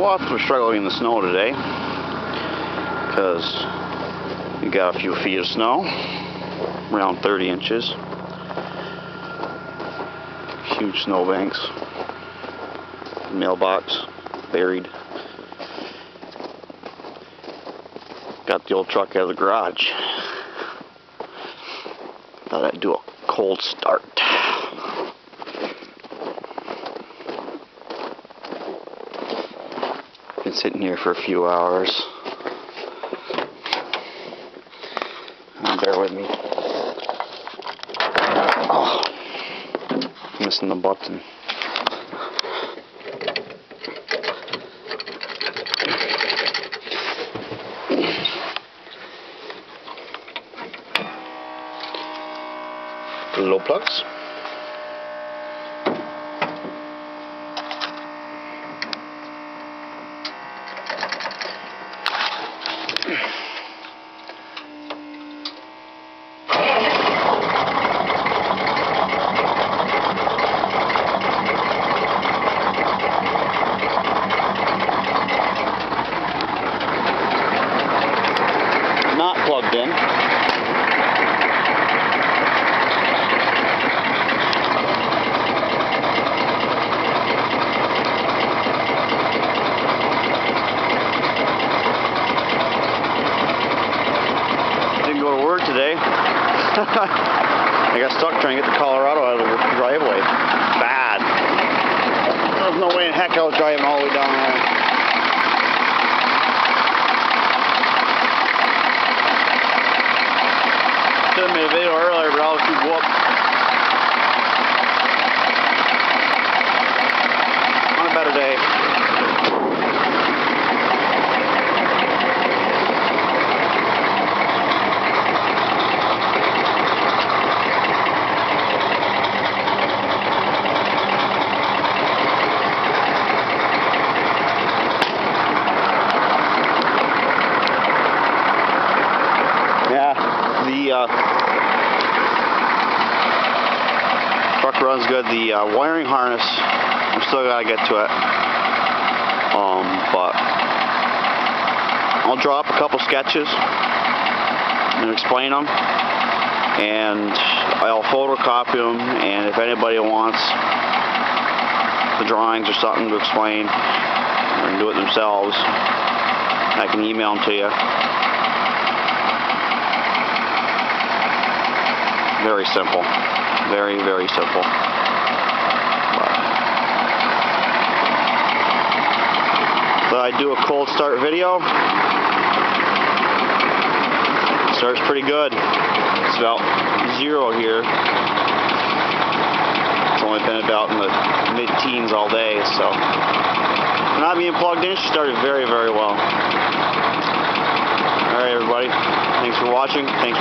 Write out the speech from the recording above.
Well, we're struggling in the snow today because we got a few feet of snow, around 30 inches. Huge snowbanks. Mailbox buried. Got the old truck out of the garage. Thought I'd do a cold start. Been sitting here for a few hours. Bear with me. Oh, missing the button. Low plugs. Not plugged in. Didn't go to work today. I got stuck trying to get to Colorado out of the driveway. Bad. There's no way in heck I was driving all the way down there. Should have made a video earlier, but I was too whooped. On a better day. Yeah, the truck runs good. The wiring harness, we still gotta get to it. But I'll draw up a couple sketches and explain them, and I'll photocopy them. And if anybody wants the drawings or something to explain or do it themselves, I can email them to you. Very simple. Very, very simple. But I do a cold start video. Starts pretty good. It's about 0 here. It's only been about in the mid-teens all day, so not being plugged in, she started very, very well. Alright everybody, thanks for watching. Thanks for